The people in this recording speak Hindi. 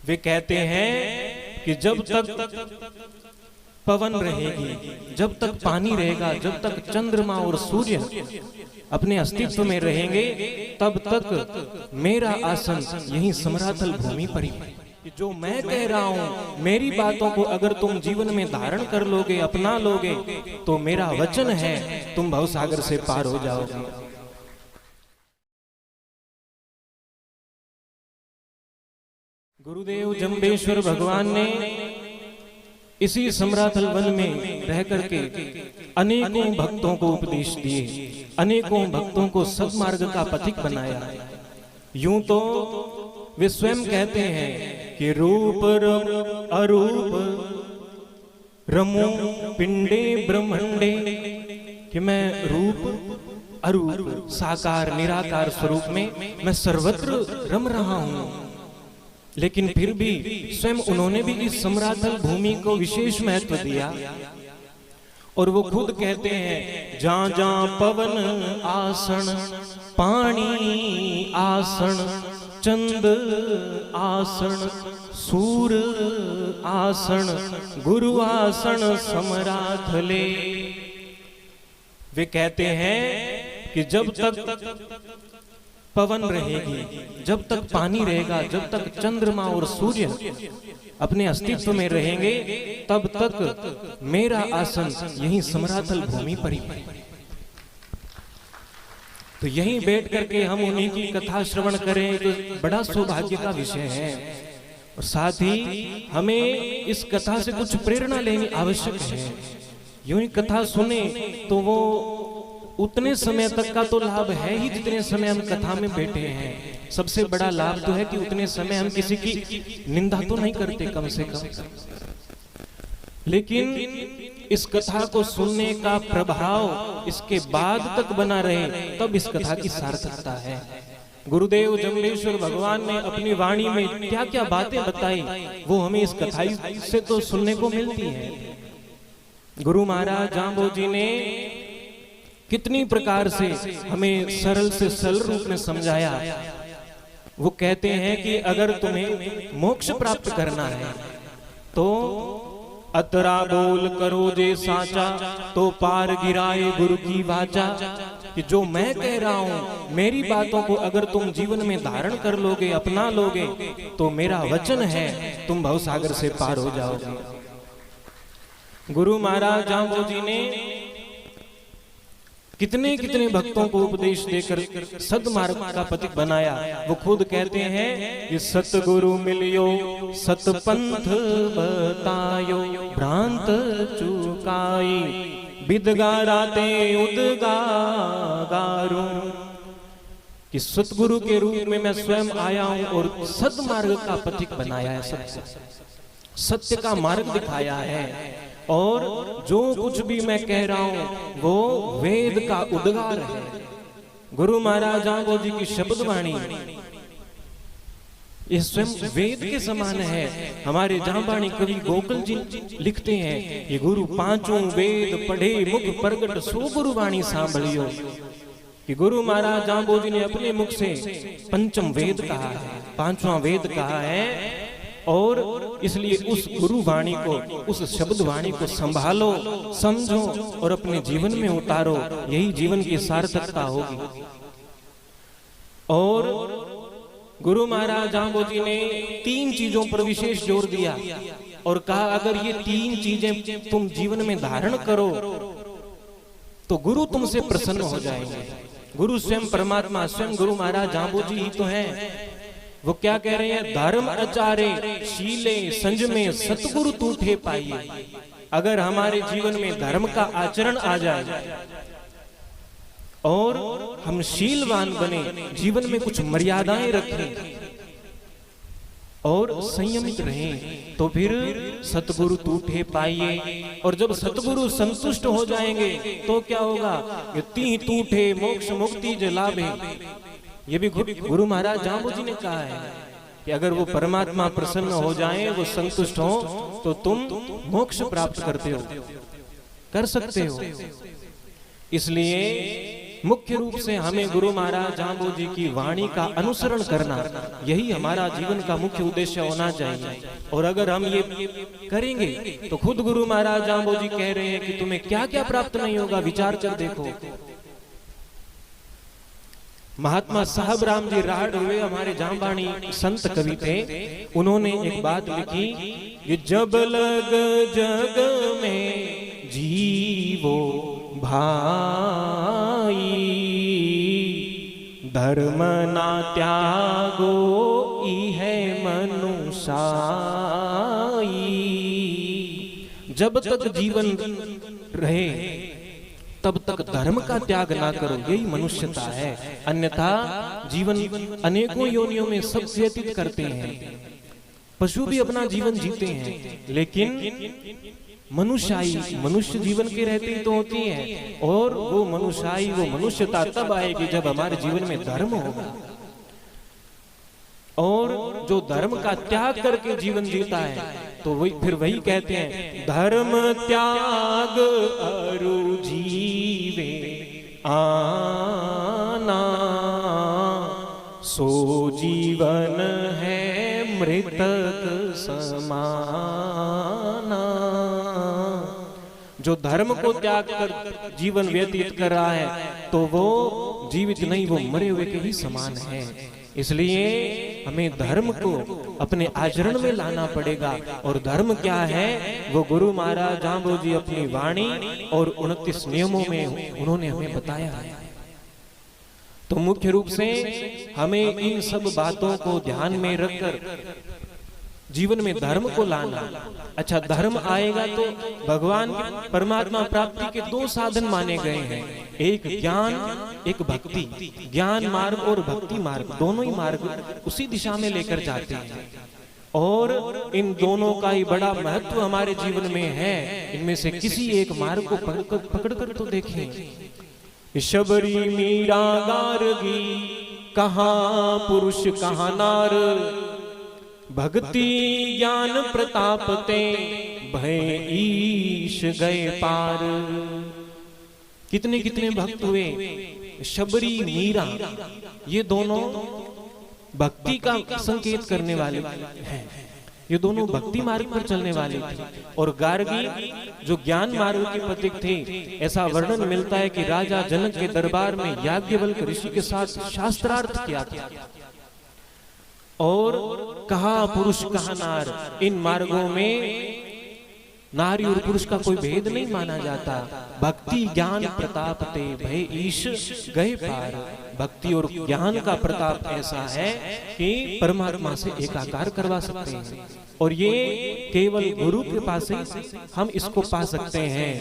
वे कहते हैं कि जब तक पवन रहेगी, जब तक पानी रहेगा, जब तक चंद्रमा और सूर्य अपने अस्तित्व में रहेंगे, तब तक मेरा आसन यहीं समरातल भूमि पर ही है। जो मैं कह रहा हूं, मेरी बातों को अगर तुम जीवन में धारण कर लोगे, अपना लोगे, तो मेरा वचन है तुम भवसागर से पार हो जाओगे। गुरुदेव जंबेश्वर भगवान ने इसी समरातल वन में रह करके अनेकों भक्तों को उपदेश दिए, अनेकों भक्तों को सद्मार्ग का पथिक बनाया। यूं तो वे स्वयं कहते हैं कि रूप रम अरूप रमो पिंडे ब्रह्मंडे, कि मैं रूप अरूप साकार निराकार स्वरूप में मैं सर्वत्र रम रहा हूं। लेकिन फिर भी स्वयं उन्होंने भी इस समरातल भूमि को विशेष महत्व दिया, और वो खुद कहते हैं जहां जहां पवन आसन, पानी आसन, चंद आसन, सूर आसन, गुरु आसन समराथले। वे कहते हैं कि जब तक पवन रहेगी, जब तक पानी रहेगा, जब तक चंद्रमा और सूर्य अपने अस्तित्व में रहेंगे, तब तक मेरा आसन यहीं समरातल भूमि पर ही है। तो यहीं बैठ करके हम उन्हीं की कथा श्रवण करें तो बड़ा सौभाग्य का विषय है, और साथ ही हमें इस कथा से कुछ प्रेरणा लेनी आवश्यक है। यूं ही कथा सुने तो वो उतने समय तक का तो लाभ है ही जितने समय हम कथा में बैठे हैं। सबसे बड़ा लाभ तो है कि उतने समय हम किसी की निंदा तो नहीं करते कम से कम, लेकिन इस कथा को सुनने का प्रभाव इसके बाद तक बना रहे, तब इस कथा की सार्थकता है। गुरुदेव जंबेश्वर भगवान ने अपनी वाणी में क्या क्या बातें बताई, वो हमें इस कथा से तो सुनने को मिलती है। गुरु महाराज जांबोजी ने कितनी प्रकार से हमें सरल से सरल रूप में समझाया। वो कहते हैं कि अगर तुम्हें मोक्ष प्राप्त करना है तो अतरा बोल करो जे साचा, तो पार गिराए गुरु की वाचा। कि जो मैं कह रहा हूं, मेरी बातों को अगर तुम जीवन में धारण कर लोगे, अपना लोगे, तो मेरा वचन है तुम भवसागर से पार हो जाओगे। गुरु महाराज जांबोजी ने कितने कितने भक्तों को उपदेश देकर सद्मार्ग का पथिक बनाया। वो खुद कहते हैं कि सतगुरु मिलियो सतपंथ बतायो, भ्रांत चुकाई बिदगाराते उदगागारू। कि सतगुरु के रूप में मैं स्वयं आया हूं और सद्मार्ग का पथिक बनाया है, सत्य का मार्ग दिखाया है, और जो कुछ भी मैं कह रहा हूं वो वेद का उद्गार है। गुरु महाराज जांबोजी की शब्दवाणी ये स्वयं वेद के समान है। हमारे जांबाणी कवि गोकुल जी लिखते हैं, ये गुरु पांचों वेद पढ़े मुख प्रगट सो गुरुवाणी सांभलियो। कि गुरु महाराज जांबोजी ने अपने मुख से पंचम वेद कहा है, पांचवा वेद कहा है, और इसलिए उस गुरु वाणी को, उस शब्द वाणी को संभालो, समझो और अपने जीवन में उतारो। यही जीवन की सार्थकता होगी। और गुरु महाराज जांबोजी ने 3 चीजों पर विशेष जोर दिया और कहा अगर ये 3 चीजें तुम जीवन में धारण करो तो गुरु तुमसे प्रसन्न हो जाएंगे। गुरु स्वयं परमात्मा, स्वयं गुरु महाराज जांबोजी ही तो हैं। वो क्या कह रहे हैं, धर्म आचारे शीले संजमे सतगुरु तूठे पाइए। अगर हमारे जीवन में धर्म का आचरण आ जाए और हम शीलवान बने, जीवन में कुछ मर्यादाएं रखें और संयमित रहें, तो फिर सतगुरु तूठे पाइए। और जब सतगुरु संतुष्ट हो जाएंगे तो क्या होगा, ये ती तूठे मोक्ष मुक्ति जो लाभ है। ये भी गुरु महाराज जांबोजी ने कहा है कि अगर वो परमात्मा प्रसन्न हो जाएं, वो संतुष्ट हो, तो तुम मोक्ष प्राप्त करते हो, कर सकते हो। इसलिए मुख्य रूप से हमें गुरु महाराज जांबू जी की वाणी का अनुसरण करना, यही हमारा जीवन का मुख्य उद्देश्य होना चाहिए। और अगर हम ये करेंगे तो खुद गुरु महाराज जांबू जी कह रहे हैं कि तुम्हें क्या क्या प्राप्त नहीं होगा, विचार कर देखो। महात्मा साहब राम जी राड हुए, हमारे जामबाणी संत कवि थे, उन्होंने एक बात लिखी कि जब लग जग में जीवो भाई, धर्म ना त्यागो इहे मनुषाई। जब तक जीवन रहे तब तक धर्म का त्याग ना करो, यही मनुष्यता है। अन्यथा जीवन अनेकों योनियों में सब व्यतीत करते हैं, पशु भी अपना जीवन जीते हैं, लेकिन मनुष्याई मनुष्य जीवन के रहते ही तो होती है। और वो मनुष्याई, वो मनुष्यता तब आएगी जब हमारे जीवन में धर्म होगा। और जो धर्म का त्याग करके जीवन जीता है तो वही फिर वही कहते हैं, धर्म त्याग अरु जीवे आना, सो जीवन है मृतक समाना। जो धर्म को त्याग कर जीवन व्यतीत कर रहा है तो वो जीवित नहीं, वो मरे हुए के ही समान है। इसलिए हमें धर्म को अपने आचरण में लाना पड़ेगा। और धर्म क्या है, वो गुरु महाराज जांबू जी अपनी वाणी और 29 नियमों में उन्होंने हमें बताया है। तो मुख्य रूप से हमें इन सब बातों को ध्यान में रखकर जीवन में धर्म को लाना। अच्छा, धर्म आएगा तो भगवान परमात्मा प्राप्ति के 2 साधन माने गए हैं, एक ज्ञान, एक भक्ति। ज्ञान मार्ग और भक्ति मार्ग, दोनों ही मार्ग उसी दिशा में लेकर जाते हैं। और इन दोनों का ही बड़ा महत्व हमारे जीवन में है। इनमें से किसी एक मार्ग को पकड़कर तो देखें। शबरी मीरा गार्गी, कहाँ पुरुष कहाँ नार, भक्ति ज्ञान प्रताप ते भय ईश गए पार। कितने कितने भक्त हुए, शबरी मीरा, ये दोनों भक्ति का संकेत करने वाले हैं। ये दोनों भक्ति मार्ग पर चलने वाले थे। और गार्गी जो ज्ञान मार्ग के प्रतीक थे। ऐसा वर्णन मिलता है कि राजा जनक के दरबार में याज्ञवल्क ऋषि के साथ शास्त्रार्थ किया था। और कहा पुरुष कहा नार, इन मार्गों में नारी और पुरुष का कोई भेद नहीं माना जाता। भक्ति ज्ञान प्रताप ते भय ईश गए पार। भक्ति और ज्ञान का प्रताप ऐसा है कि परमात्मा से एकाकार करवा सकते हैं। और ये केवल गुरु कृपा से हम इसको पा सकते हैं।